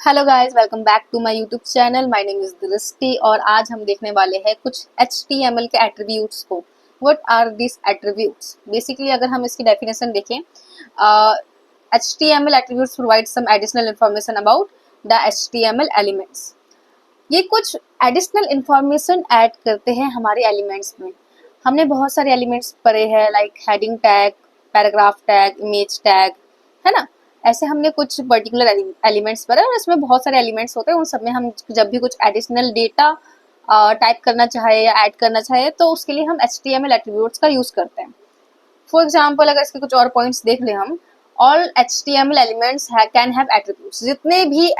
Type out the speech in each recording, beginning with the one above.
Hello guys, welcome back to my YouTube channel. My name is Drishti और आज हम देखने वाले हैं कुछ HTML के एट्रीब्यूट्स को। What are this attributes? Basically अगर हम इसकी डेफिनेशन देखें, HTML attributes provide some additional information about the HTML elements. ये कुछ एडिशनल इंफॉर्मेशन ऐड करते हैं हमारे एलिमेंट्स में। हमने बहुत सारे एलिमेंट्स पढ़े हैं, like heading tag, paragraph tag, image tag, है ना। ऐसे हमने कुछ पर्टिकुलर एलिमेंट्स पढ़े और इसमें बहुत सारे एलिमेंट्स होते हैं। उन सब में हम जब भी कुछ एडिशनल डेटा टाइप करना चाहे या ऐड करना चाहे तो उसके लिए हम HTML एट्रीब्यूट्स का यूज करते हैं। फॉर एग्जाम्पल, अगर इसके कुछ और पॉइंट्स देख लें हम, all HTML elements can have attributes. जितने भी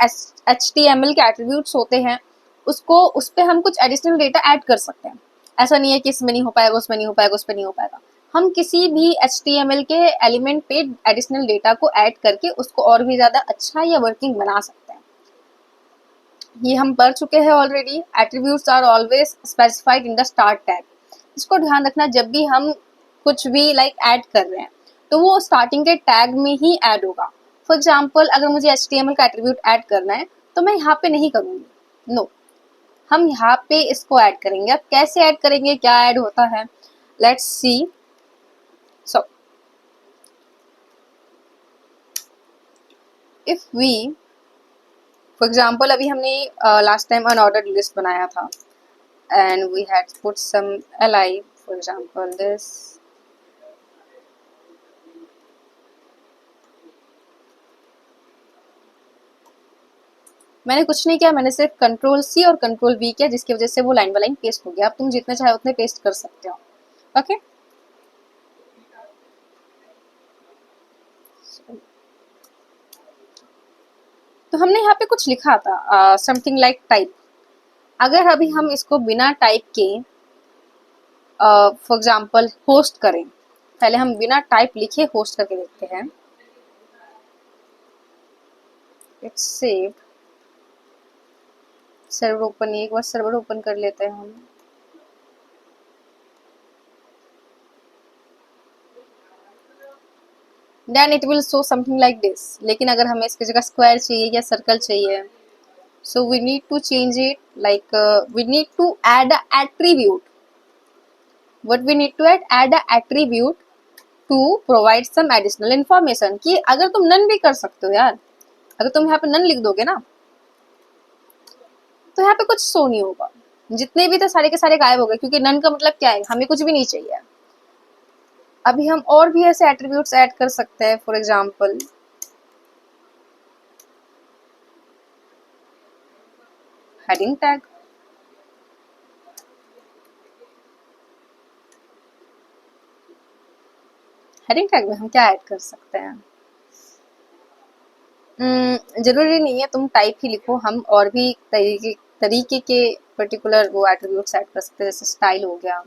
HTML के एट्रीब्यूट्स होते हैं उसको उस पर हम कुछ एडिशनल डेटा ऐड कर सकते हैं। ऐसा नहीं है कि इसमें नहीं हो पाएगा, उसमें नहीं हो पाएगा, उस पर नहीं हो पाएगा। हम किसी भी HTML के एलिमेंट पे एडिशनल डेटा को ऐड करके उसको और भी ज़्यादा अच्छा या वर्किंग बना सकते हैं। ये हम पढ़ चुके हैं already. Attributes are always specified in the start tag. इसको ध्यान रखना, जब भी हम कुछ भी ऐड कर रहे हैं तो वो स्टार्टिंग के टैग में ही ऐड होगा। फॉर एग्जाम्पल, अगर मुझे HTML का एट्रीब्यूट ऐड करना है तो मैं यहाँ पे नहीं करूँगी, नो, हम यहाँ पे इसको ऐड करेंगे। अब कैसे ऐड करेंगे, क्या ऐड होता है, let's see. So if we, for example, अभी हमने लास्ट टाइम अनऑर्डर्ड लिस्ट बनाया था and we had put some li, for example this. मैंने कुछ नहीं किया, मैंने सिर्फ Ctrl+C और Ctrl+V किया, जिसकी वजह से वो लाइन बाय लाइन पेस्ट हो गया। अब तुम जितने चाहे उतने पेस्ट कर सकते हो। ओके, तो हमने यहाँ पे कुछ लिखा था, समथिंग लाइक टाइप। अगर अभी हम इसको बिना टाइप के फॉर एग्जाम्पल होस्ट करें, पहले हम बिना टाइप लिखे होस्ट करके देखते हैं। It's saved. सर्वर ओपन, एक बार सर्वर ओपन कर लेते हैं हम। Then it will show something like this. लेकिन अगर हमें इसकी जगह स्क्वायर चाहिए या सर्कल चाहिए, so we need to change it, we need to add a attribute. What we need to add a attribute to provide some additional information। कि अगर तुम नन भी कर सकते हो यार, अगर तुम यहाँ पे नन लिख दोगे ना तो यहाँ पे कुछ शो नहीं होगा। जितने भी थे सारे के सारे गायब हो गए, क्योंकि नन का मतलब क्या है, हमें कुछ भी नहीं चाहिए। अभी हम और भी ऐसे एट्रीब्यूट्स ऐड कर सकते हैं। For example, heading tag. Heading tag में हम क्या ऐड कर सकते हैं? जरूरी नहीं है तुम टाइप ही लिखो, हम और भी तरीके के पर्टिकुलर वो एट्रीब्यूट्स ऐड कर सकते हैं। जैसे स्टाइल हो गया,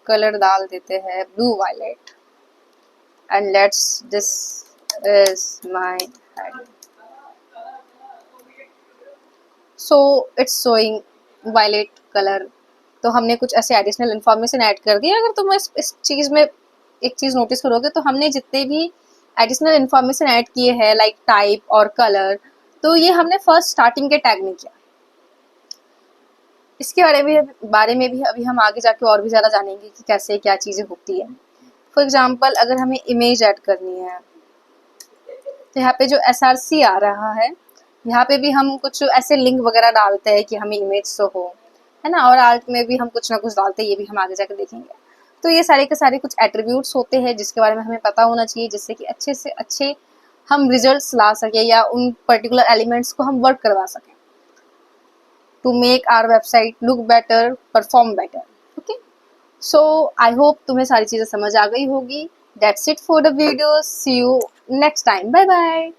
कलर डाल देते हैं blue violet, and let's this is my head, so it's showing violet colour. तो हमने कुछ ऐसे एडिशनल इन्फॉर्मेशन ऐड कर दी। अगर तुम इस चीज़ में एक चीज़ नोटिस करोगे तो हमने जितने भी एडिशनल इन्फॉर्मेशन ऐड किए हैं, लाइक टाइप और कलर, तो ये हमने फर्स्ट स्टार्टिंग के टैग में किया। इसके बारे में भी अभी हम आगे जाके और भी ज़्यादा जानेंगे कि कैसे क्या चीज़ें होती है। फॉर एग्जाम्पल, अगर हमें इमेज ऐड करनी है तो यहाँ पे जो src आ रहा है, यहाँ पे भी हम कुछ ऐसे लिंक वगैरह डालते हैं कि हमें इमेज शो हो, है ना। और आर्ट में भी हम कुछ ना कुछ डालते हैं, ये भी हम आगे जाकर देखेंगे। तो ये सारे के सारे कुछ एट्रीब्यूट्स होते हैं जिसके बारे में हमें पता होना चाहिए, जिससे कि अच्छे से अच्छे हम रिजल्ट्स ला सके या उन पर्टिकुलर एलिमेंट्स को हम वर्क करवा सकें, to make our website look better, perform better. Okay, so I hope तुम्हें सारी चीज़ें समझ आ गई होगी। That's it for the video, see you next time, bye bye.